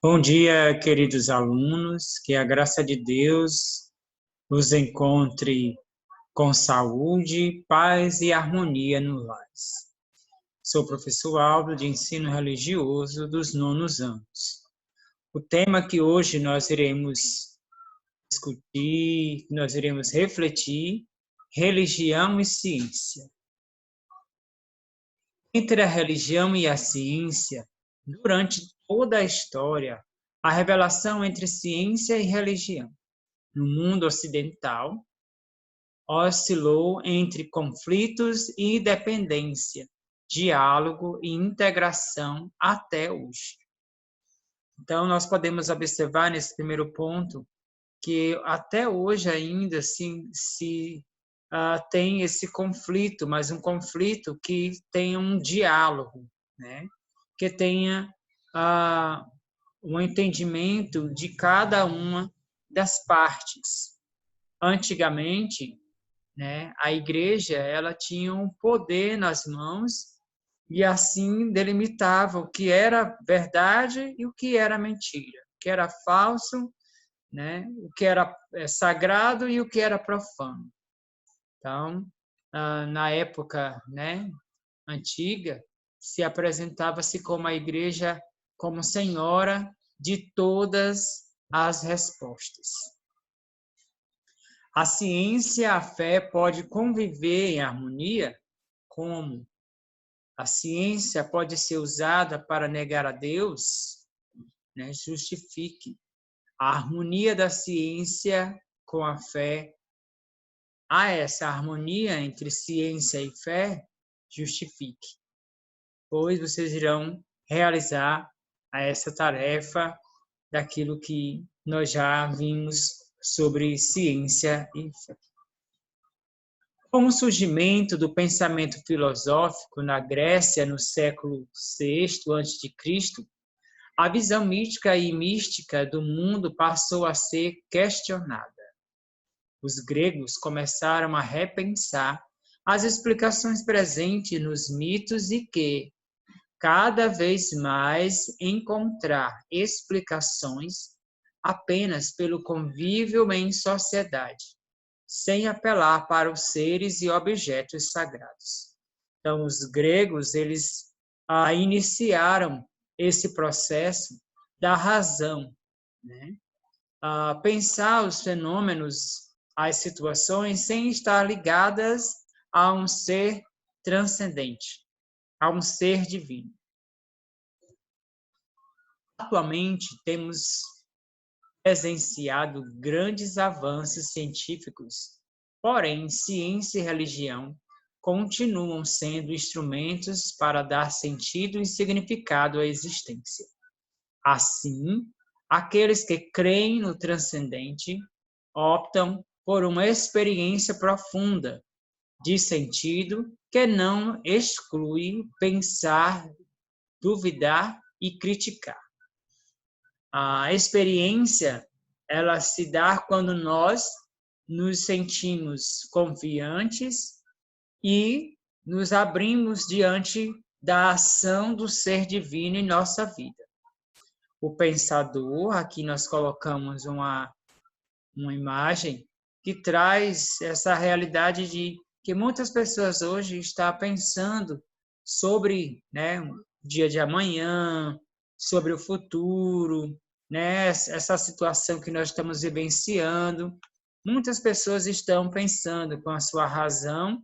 Bom dia, queridos alunos, que a graça de Deus os encontre com saúde, paz e harmonia nos lares. Sou o professor Aldo, de Ensino Religioso dos nonos anos. O tema que hoje nós iremos discutir, nós iremos refletir, religião e ciência. Entre a religião e a ciência, durante toda a história, a revelação entre ciência e religião no mundo ocidental oscilou entre conflitos e dependência, diálogo e integração até hoje. Então, nós podemos observar nesse primeiro ponto que até hoje ainda tem esse conflito, mas um conflito que tenha um diálogo, né? Que tenha um entendimento de cada uma das partes. Antigamente, né, a igreja ela tinha um poder nas mãos e assim delimitava o que era verdade e o que era mentira, o que era falso, né, o que era sagrado e o que era profano. Então, na época, né, antiga, se apresentava-se como a igreja como senhora de todas as respostas. A ciência e a fé podem conviver em harmonia? Como? A ciência pode ser usada para negar a Deus? Né? Justifique. A harmonia da ciência com a fé. Há essa harmonia entre ciência e fé? Justifique. Pois vocês irão realizar essa tarefa daquilo que nós já vimos sobre ciência e fé. Com o surgimento do pensamento filosófico na Grécia no século VI a.C., a visão mítica e mística do mundo passou a ser questionada. Os gregos começaram a repensar as explicações presentes nos mitos e que, cada vez mais, encontrar explicações apenas pelo convívio em sociedade, sem apelar para os seres e objetos sagrados. Então, os gregos, eles iniciaram esse processo da razão, né? Pensar os fenômenos, as situações, sem estar ligadas a um ser transcendente, a um ser divino. Atualmente, temos presenciado grandes avanços científicos, porém, ciência e religião continuam sendo instrumentos para dar sentido e significado à existência. Assim, aqueles que creem no transcendente optam por uma experiência profunda de sentido que não exclui pensar, duvidar e criticar. A experiência, ela se dá quando nós nos sentimos confiantes e nos abrimos diante da ação do ser divino em nossa vida. O pensador, aqui nós colocamos uma imagem que traz essa realidade de que muitas pessoas hoje estão pensando sobre, né, o dia de amanhã, sobre o futuro, né, essa situação que nós estamos vivenciando. Muitas pessoas estão pensando com a sua razão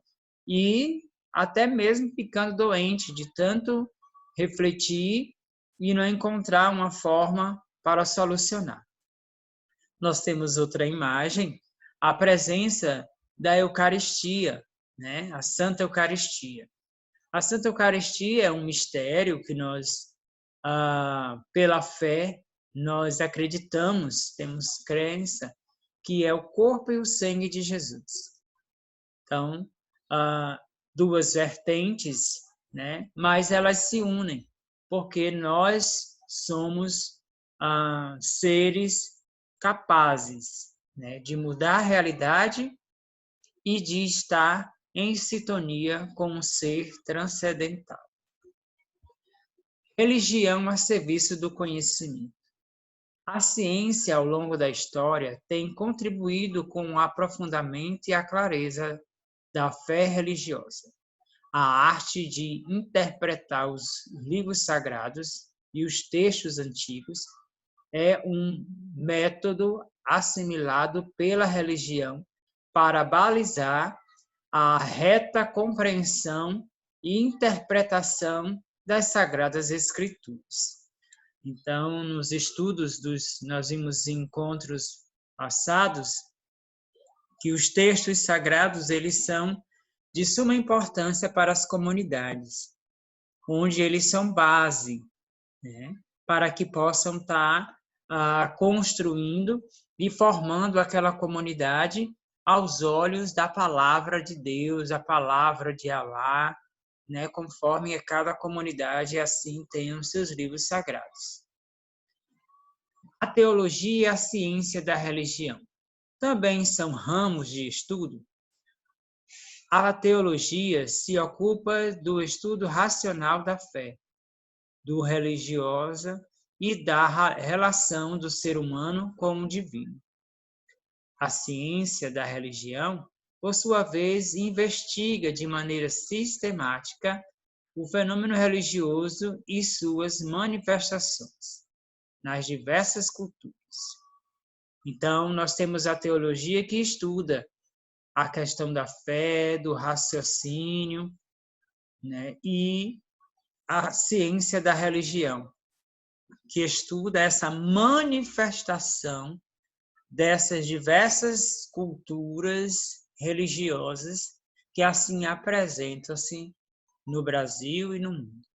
e até mesmo ficando doente de tanto refletir e não encontrar uma forma para solucionar. Nós temos outra imagem, a presença da Eucaristia, né? A Santa Eucaristia. A Santa Eucaristia é um mistério que nós, pela fé, nós acreditamos, temos crença, que é o corpo e o sangue de Jesus. Então, duas vertentes, né? Mas elas se unem, porque nós somos seres capazes, né, de mudar a realidade e de estar em sintonia com um ser transcendental. Religião a serviço do conhecimento. A ciência, ao longo da história, tem contribuído com o aprofundamento e a clareza da fé religiosa. A arte de interpretar os livros sagrados e os textos antigos é um método assimilado pela religião para balizar a reta compreensão e interpretação das Sagradas Escrituras. Então, nos estudos nós vimos em encontros passados que os textos sagrados eles são de suma importância para as comunidades, onde eles são base, né, para que possam estar construindo e formando aquela comunidade aos olhos da palavra de Deus, a palavra de Alá, né, conforme cada comunidade assim tem os seus livros sagrados. A teologia e a ciência da religião também são ramos de estudo. A teologia se ocupa do estudo racional da fé, do religiosa e da relação do ser humano com o divino. A ciência da religião, por sua vez, investiga de maneira sistemática o fenômeno religioso e suas manifestações nas diversas culturas. Então, nós temos a teologia que estuda a questão da fé, do raciocínio, né? E a ciência da religião, que estuda essa manifestação dessas diversas culturas religiosas que assim apresentam-se no Brasil e no mundo.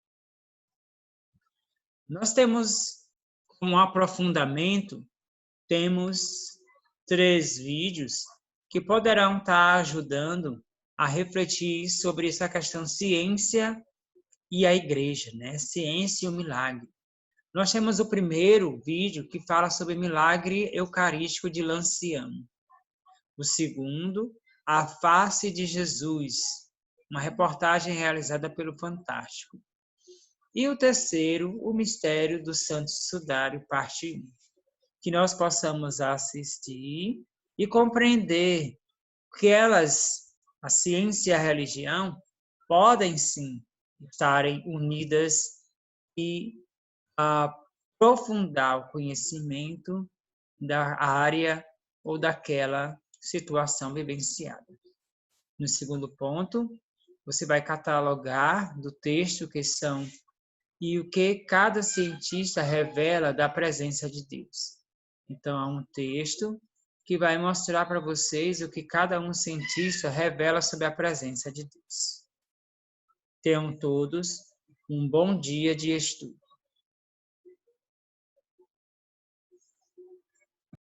Nós temos um aprofundamento, temos 3 vídeos que poderão estar ajudando a refletir sobre essa questão ciência e a igreja, né? Ciência e o milagre. Nós temos o primeiro vídeo que fala sobre o milagre eucarístico de Lanciano. O segundo, a face de Jesus, uma reportagem realizada pelo Fantástico. E o terceiro, o mistério do Santo Sudário, parte 1. Que nós possamos assistir e compreender que a ciência e a religião, podem sim estarem unidas e aprofundar o conhecimento da área ou daquela situação vivenciada. No segundo ponto, você vai catalogar do texto que são e o que cada cientista revela da presença de Deus. Então, há um texto que vai mostrar para vocês o que cada cientista revela sobre a presença de Deus. Tenham todos um bom dia de estudo.